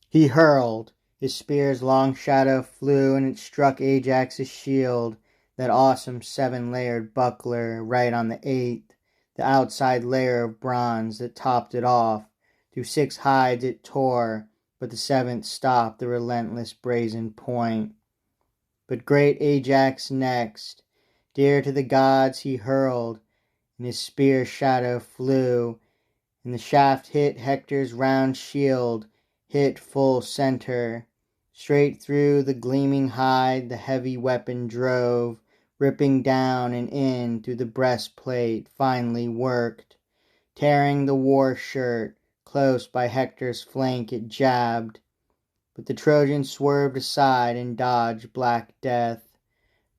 He hurled. His spear's long shadow flew, and it struck Ajax's shield, that awesome seven-layered buckler, right on the eighth, the outside layer of bronze that topped it off. Through six hides it tore, but the seventh stopped the relentless brazen point. But great Ajax next, dear to the gods, he hurled, and his spear shadow flew, and the shaft hit Hector's round shield, hit full center. Straight through the gleaming hide the heavy weapon drove, ripping down and in through the breastplate, finely worked. Tearing the war shirt, close by Hector's flank it jabbed. But the Trojans swerved aside and dodged black death.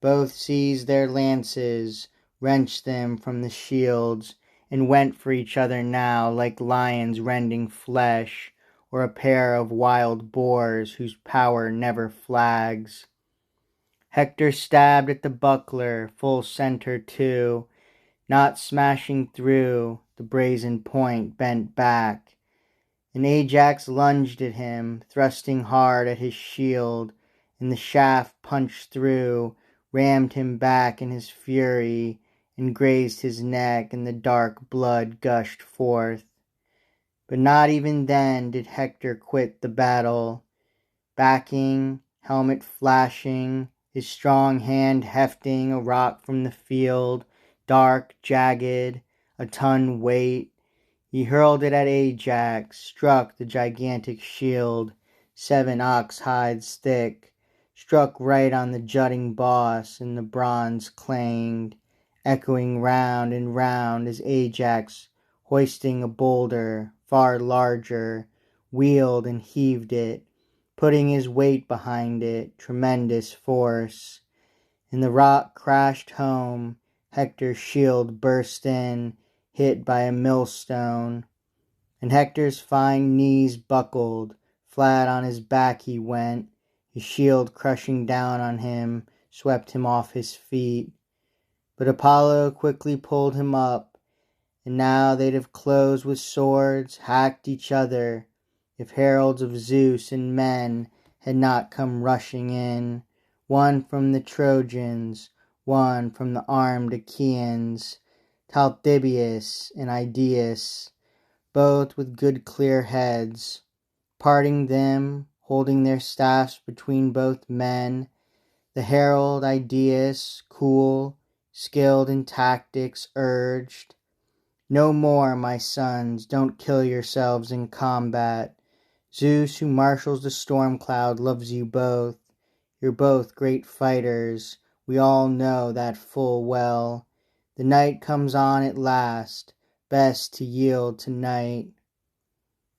Both seized their lances, wrenched them from the shields, and went for each other now like lions rending flesh, or a pair of wild boars whose power never flags. Hector stabbed at the buckler, full center too, not smashing through, the brazen point bent back. And Ajax lunged at him, thrusting hard at his shield, and the shaft punched through, rammed him back in his fury, and grazed his neck, and the dark blood gushed forth. But not even then did Hector quit the battle. Backing, helmet flashing, his strong hand hefting a rock from the field, dark, jagged, a ton weight, he hurled it at Ajax, struck the gigantic shield, 7 ox hides thick, struck right on the jutting boss, and the bronze clanged, echoing round and round as Ajax, hoisting a boulder, far larger, wheeled and heaved it, putting his weight behind it, tremendous force. And the rock crashed home, Hector's shield burst in, hit by a millstone, and Hector's fine knees buckled, flat on his back he went, his shield crushing down on him, swept him off his feet. But Apollo quickly pulled him up, and now they'd have closed with swords, hacked each other, if heralds of Zeus and men had not come rushing in, one from the Trojans, one from the armed Achaeans, Talthybius and Idaeus, both with good clear heads, parting them, holding their staffs between both men. The herald Idaeus, cool, skilled in tactics, urged, "No more, my sons, don't kill yourselves in combat. Zeus, who marshals the storm cloud, loves you both. You're both great fighters, we all know that full well. The night comes on at last, best to yield to night."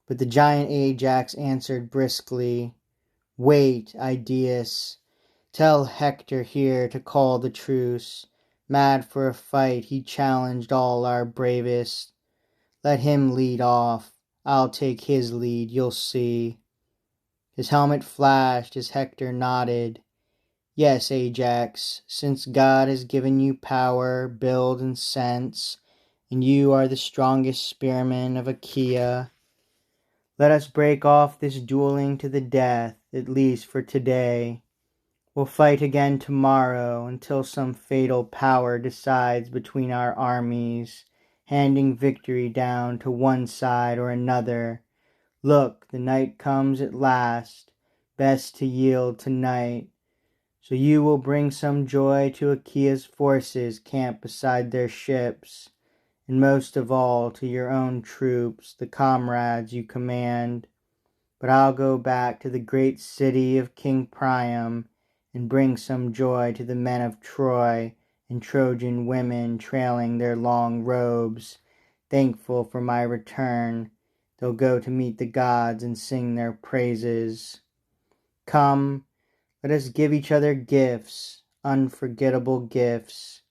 But the giant Ajax answered briskly, "Wait, Idaeus. Tell Hector here to call the truce. Mad for a fight, he challenged all our bravest. Let him lead off. I'll take his lead, you'll see." His helmet flashed as Hector nodded. "Yes, Ajax, since God has given you power, build, and sense, and you are the strongest spearman of Achaea, let us break off this dueling to the death, at least for today. We'll fight again tomorrow until some fatal power decides between our armies, handing victory down to one side or another. Look, the night comes at last, best to yield tonight. So you will bring some joy to Achaea's forces camped beside their ships, and most of all to your own troops, the comrades you command. But I'll go back to the great city of King Priam, and bring some joy to the men of Troy and Trojan women trailing their long robes, thankful for my return. They'll go to meet the gods and sing their praises. Come, let us give each other gifts, unforgettable gifts,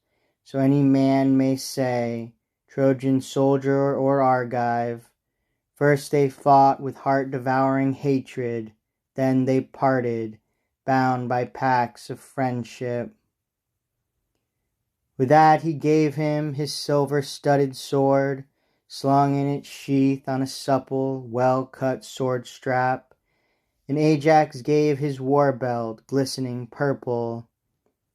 so any man may say, Trojan soldier or Argive, first they fought with heart-devouring hatred, then they parted, bound by pacts of friendship. With that he gave him his silver-studded sword, slung in its sheath on a supple, well-cut sword strap, And Ajax gave his war belt, glistening purple.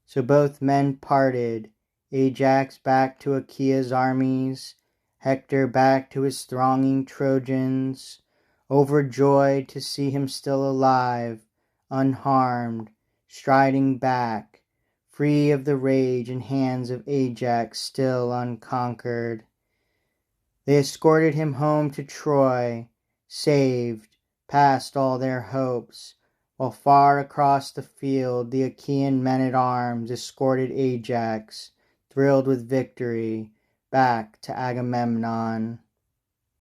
So both men parted, Ajax back to Achaea's armies, Hector back to his thronging Trojans, overjoyed to see him still alive, unharmed, striding back, free of the rage and hands of Ajax still unconquered. They escorted him home to Troy, saved, past all their hopes, while far across the field the Achaean men-at-arms escorted Ajax, thrilled with victory, back to Agamemnon.